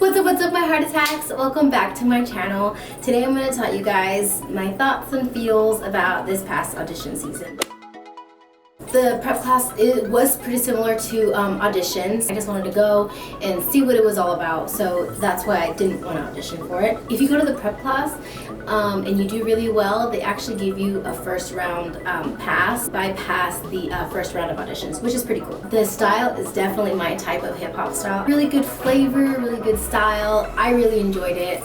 What's up my heart attacks? Welcome back to my channel. Today I'm going to tell you guys my thoughts and feels about this past audition season. The prep class, it was pretty similar to auditions. I just wanted to go and see what it was all about, so that's why I didn't want to audition for it. If you go to the prep class and you do really well, they actually give you a first round bypass the first round of auditions, which is pretty cool. The style is definitely my type of hip-hop style. Really good flavor, really good style. I really enjoyed it.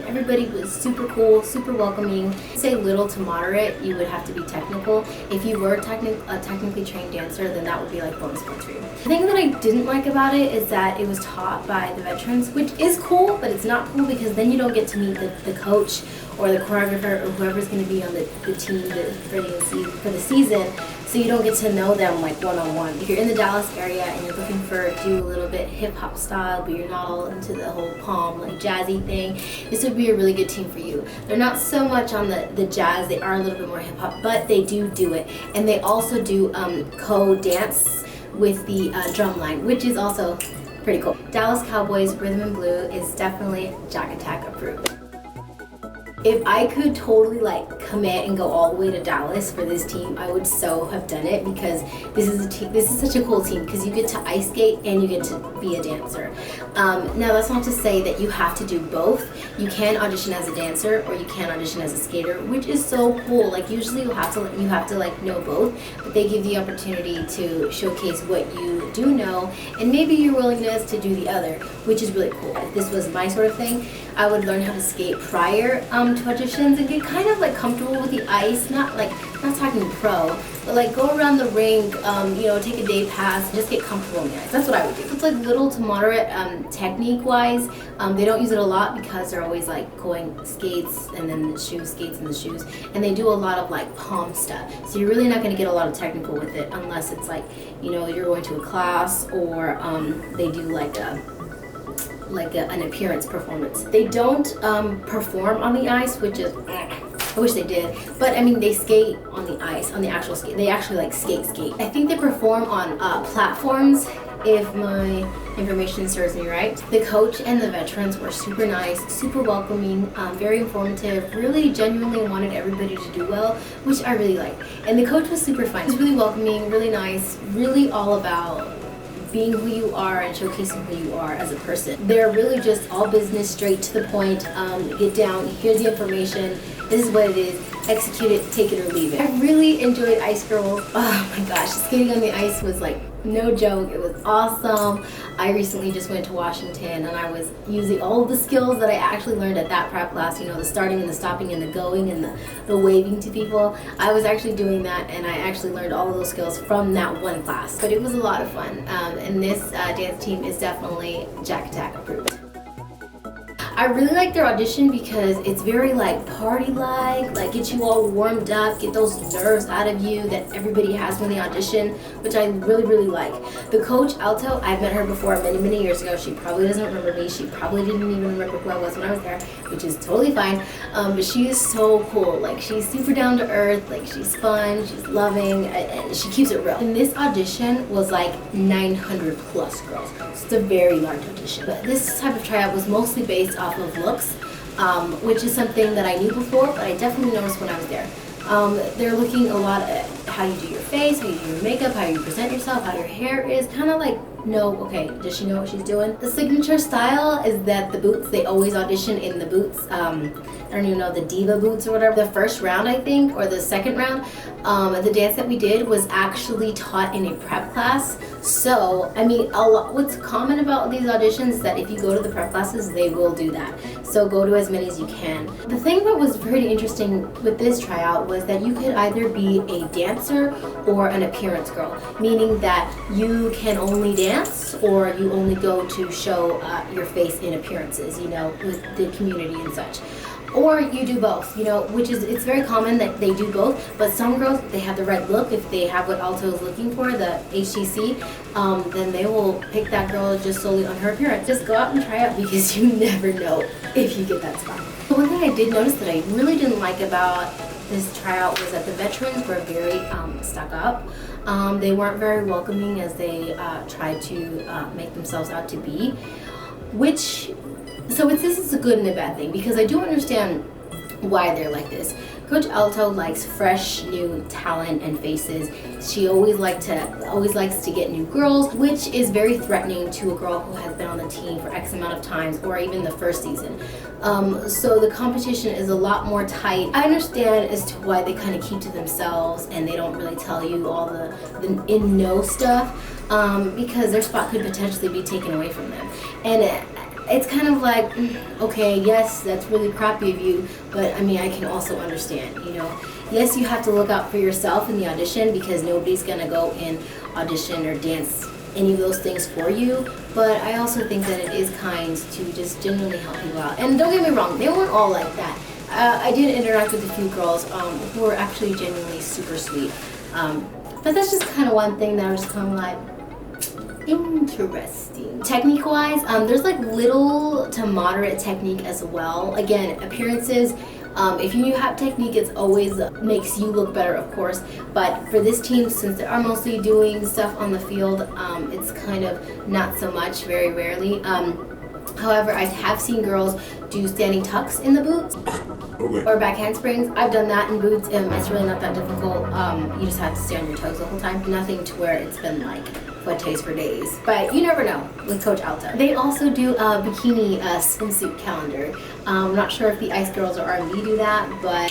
Everybody was super cool, super welcoming. Say little to moderate, you would have to be technical. If you were technically trained dancer, then that would be like bonus points for you. The thing that I didn't like about it is that it was taught by the veterans, which is cool, but it's not cool because then you don't get to meet the coach or the choreographer or whoever's going to be on the team for the season, so you don't get to know them like one-on-one. If you're in the Dallas area and you're looking to do a little bit hip-hop style, but you're not all into the whole palm like jazzy thing, this would be a really good team for you. They're not so much on the jazz, they are a little bit more hip-hop, but they do it. And they also do co-dance with the drum line, which is also pretty cool. Dallas Cowboys Rhythm and Blue is definitely Jack Attack approved. If I could totally like commit and go all the way to Dallas for this team, I would so have done it, because this is such a cool team because you get to ice skate and you get to be a dancer. Now that's not to say that you have to do both. You can audition as a dancer or you can audition as a skater, which is so cool. Like usually you have to like know both, but they give you the opportunity to showcase what you do know and maybe your willingness to do the other, which is really cool. If this was my sort of thing, I would learn how to skate prior to auditions and get kind of like comfortable with the ice, not talking pro, but like go around the rink, take a day pass, just get comfortable in the ice. That's what I would do. It's like little to moderate technique wise. They don't use it a lot because they're always like going skates and then the shoes, skates and the shoes, and they do a lot of like palm stuff. So you're really not going to get a lot of technical with it unless it's like, you're going to a class or they do like an appearance performance. They don't perform on the ice, which is, I wish they did, but I mean they skate on the ice, on the actual skate. They actually like skate. I think they perform on platforms, if my information serves me right. The coach and the veterans were super nice, super welcoming, very informative, really genuinely wanted everybody to do well, which I really like. And the coach was super fun. He was really welcoming, really nice, really all about being who you are and showcasing who you are as a person. They're really just all business, straight to the point, get down, here's the information, this is what it is, execute it, take it or leave it. I really enjoyed Ice Girls. Oh my gosh, skating on the ice was like no joke, it was awesome. I recently just went to Washington and I was using all of the skills that I actually learned at that prep class, the starting and the stopping and the going and the waving to people. I was actually doing that and I actually learned all of those skills from that one class. But it was a lot of fun, and this dance team is definitely Jack Attack approved. I really like their audition because it's very like party-like, get you all warmed up, get those nerves out of you that everybody has when they audition, which I really, really like. The coach, Alto, I've met her before many years ago. She probably doesn't remember me. She probably didn't even remember who I was when I was there, which is totally fine. But she is so cool. Like, she's super down to earth, like she's fun, she's loving, and she keeps it real. And this audition was like 900 plus girls. So it's a very large audition. But this type of tryout was mostly based off of looks, which is something that I knew before, but I definitely noticed when I was there. They're looking a lot at how you do your face, how you do your makeup, how you present yourself, how your hair is, kind of like, okay, does she know what she's doing? The signature style is that the boots, they always audition in the boots. I don't even know, the diva boots or whatever. The first round, I think, or the second round, the dance that we did was actually taught in a prep class. So, I mean, what's common about these auditions is that if you go to the prep classes, they will do that. So go to as many as you can. The thing that was pretty interesting with this tryout was that you could either be a dancer or an appearance girl, meaning that you can only dance or you only go to show your face in appearances, with the community and such. Or you do both, which is, it's very common that they do both, but some girls, if they have the right look, if they have what Alto is looking for, the HTC, then they will pick that girl just solely on her appearance. Just go out and try out because you never know if you get that spot. The one thing I did notice that I really didn't like about this tryout was that the veterans were very stuck up. They weren't very welcoming as they tried to make themselves out to be. So this is a good and a bad thing, because I do understand why they're like this. Coach Alto likes fresh, new talent and faces. She always likes to get new girls, which is very threatening to a girl who has been on the team for X amount of times, or even the first season. So the competition is a lot more tight. I understand as to why they kind of keep to themselves and they don't really tell you all the in-know stuff, because their spot could potentially be taken away from them. And it's kind of like, okay, yes, that's really crappy of you, but I mean, I can also understand, you know. Yes, you have to look out for yourself in the audition, because nobody's gonna go and audition or dance any of those things for you, but I also think that it is kind to just genuinely help people out. And don't get me wrong, they weren't all like that. I did interact with a few girls who were actually genuinely super sweet, but that's just kind of one thing that I was just kind of like, interesting. Technique wise, there's like little to moderate technique as well. Again, appearances, if you have technique, it's always makes you look better, of course, but for this team, since they are mostly doing stuff on the field, it's kind of not so much, very rarely. However, I have seen girls do standing tucks in the boots or back handsprings. I've done that in boots, and it's really not that difficult. You just have to stay on your toes the whole time. Nothing to where it's been like footies for days, but you never know with Coach Alta. They also do a bikini swimsuit calendar. I'm not sure if the Ice Girls or R&B do that, but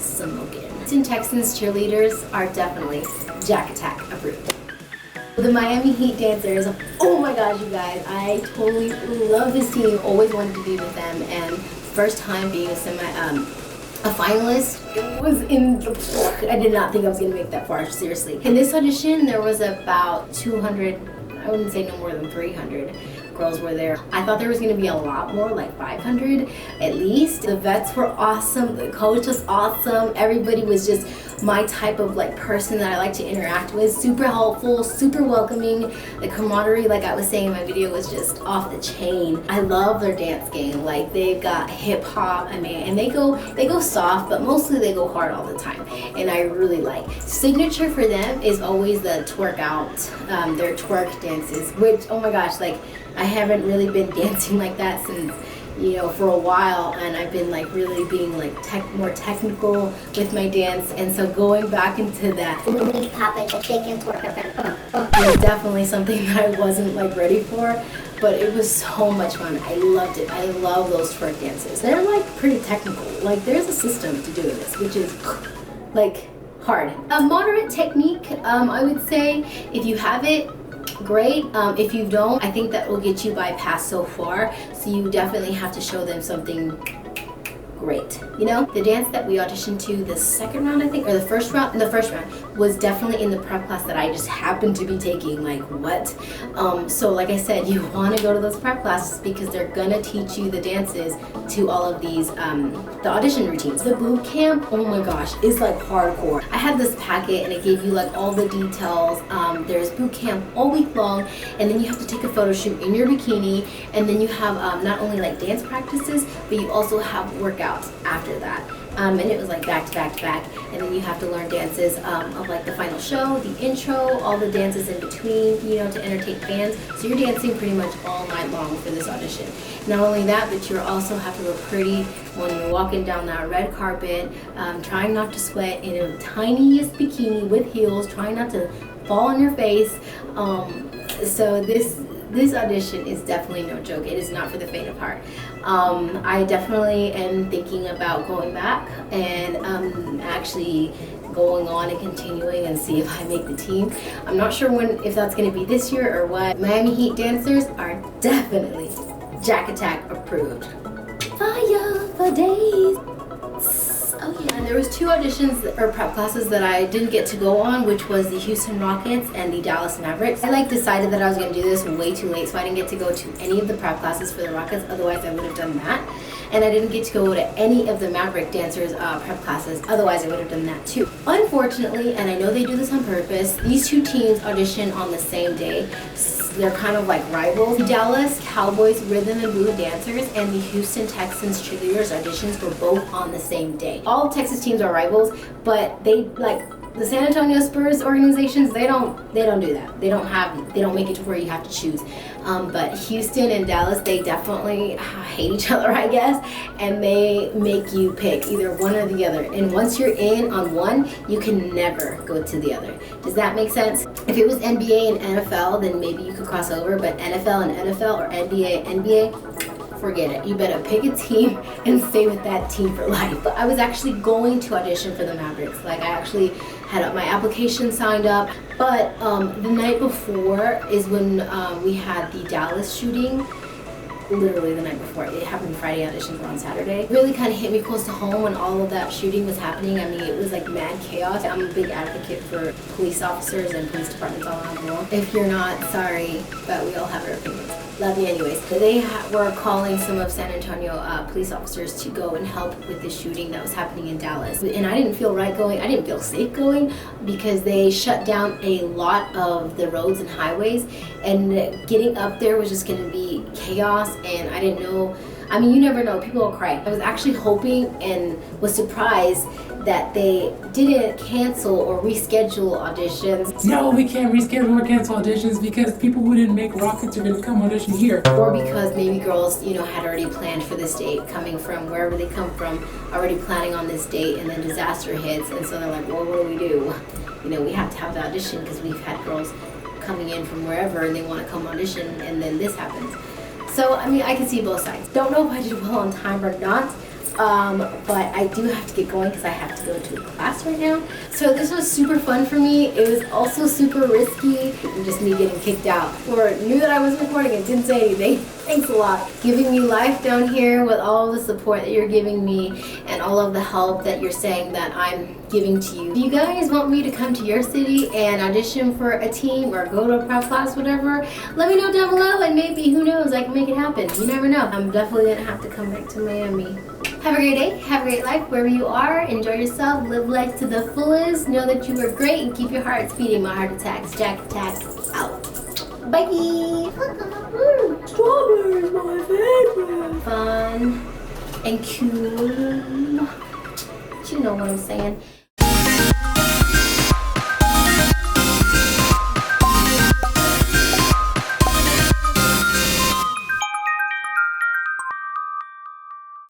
smoking. Houston Texans cheerleaders are definitely Jack Attack approved. The Miami Heat dancers, oh my gosh, you guys, I totally love this team. Always wanted to be with them, and first time being a finalist, it was in the book. I did not think I was going to make that far, seriously. In this audition, there was about 200, I wouldn't say no more than 300 girls were there. I thought there was going to be a lot more, like 500 at least. The vets were awesome, the coach was awesome, everybody was just my type of like person that I like to interact with. Super helpful, super welcoming. The camaraderie, like I was saying in my video, was just off the chain. I love their dance game. Like they've got hip hop, I mean, and they go soft, but mostly they go hard all the time. And I really like. Signature for them is always the twerk out, their twerk dances, which, oh my gosh, like I haven't really been dancing like that since, you know, for a while, and I've been like really being like more technical with my dance, and so going back into that was definitely something that I wasn't like ready for, but it was so much fun. I loved it. I love those twerk dances. They're like pretty technical. Like there's a system to doing this, which is like hard. A moderate technique, I would say, if you have it, great. If you don't, I think that will get you bypassed so far, so you definitely have to show them something great. You know, the dance that we auditioned to the second round, I think, or the first round, was definitely in the prep class that I just happened to be taking. Like what? So like I said, you want to go to those prep classes because they're gonna teach you the dances to all of these the audition routines. The boot camp, oh my gosh, is like hardcore. I had this packet and it gave you like all the details. There's boot camp all week long, and then you have to take a photo shoot in your bikini, and then you have not only like dance practices, but you also have workouts after that. And it was like back to back to back, and then you have to learn dances of like the final show, the intro, all the dances in between, you know, to entertain fans. So you're dancing pretty much all night long for this audition. Not only that, but you also have to look pretty when you're walking down that red carpet, trying not to sweat in a tiniest bikini with heels, trying not to fall on your face. So this audition is definitely no joke. It is not for the faint of heart. I definitely am thinking about going back and actually going on and continuing and see if I make the team. I'm not sure if that's going to be this year or what. Miami Heat dancers are definitely Jack Attack approved. Fire for days. Oh yeah, and there was 2 auditions or prep classes that I didn't get to go on, which was the Houston Rockets and the Dallas Mavericks. I like decided that I was going to do this way too late, so I didn't get to go to any of the prep classes for the Rockets. Otherwise I would have done that. And I didn't get to go to any of the Maverick dancers prep classes. Otherwise I would have done that too. Unfortunately, and I know they do this on purpose, these 2 teams audition on the same day. They're kind of like rivals. The Dallas Cowboys rhythm and blues dancers and the Houston Texans cheerleaders auditions were both on the same day. All Texas teams are rivals, but they like The San Antonio Spurs organizations, they don't do that. They don't make it to where you have to choose. But Houston and Dallas, they definitely hate each other, I guess, and they make you pick either one or the other. And once you're in on one, you can never go to the other. Does that make sense? If it was NBA and NFL, then maybe you could cross over, but NFL and NFL or NBA, forget it. You better pick a team and stay with that team for life. But I was actually going to audition for the Mavericks. Like, I actually had my application signed up, but the night before is when we had the Dallas shooting. Literally the night before. It happened Friday, auditions were on Saturday. It really kind of hit me close to home when all of that shooting was happening. I mean, it was like mad chaos. I'm a big advocate for police officers and police departments all around the world. If you're not, sorry, but we all have our opinions. Love you anyways. They were calling some of San Antonio police officers to go and help with the shooting that was happening in Dallas. And I didn't feel right going. I didn't feel safe going because they shut down a lot of the roads and highways, and getting up there was just going to be chaos. And I didn't know, I mean, you never know, people will cry. I was actually hoping and was surprised that they didn't cancel or reschedule auditions. No, we can't reschedule or cancel auditions because people who didn't make Rockets are gonna come audition here. Or because maybe girls, you know, had already planned for this date, coming from wherever they come from, already planning on this date, and then disaster hits, and so they're like, well, what do we do? You know, we have to have the audition because we've had girls coming in from wherever and they want to come audition, and then this happens. So, I mean, I can see both sides. Don't know if I did well on time or not, but I do have to get going because I have to go to a class right now. So this was super fun for me. It was also super risky, just me getting kicked out. Or knew that I was recording and didn't say anything. Thanks a lot. Giving me life down here with all the support that you're giving me and all of the help that you're saying that I'm giving to you. Do you guys want me to come to your city and audition for a team or go to a prep class, whatever? Let me know down below, and maybe, who knows, I can make it happen. You never know. I'm definitely gonna have to come back to Miami. Have a great day, have a great life wherever you are. Enjoy yourself, live life to the fullest. Know that you are great and keep your hearts beating. My heart attacks. Jack Attack out. Bye. Strawberries, my favorite. Fun and cool. You know what I'm saying.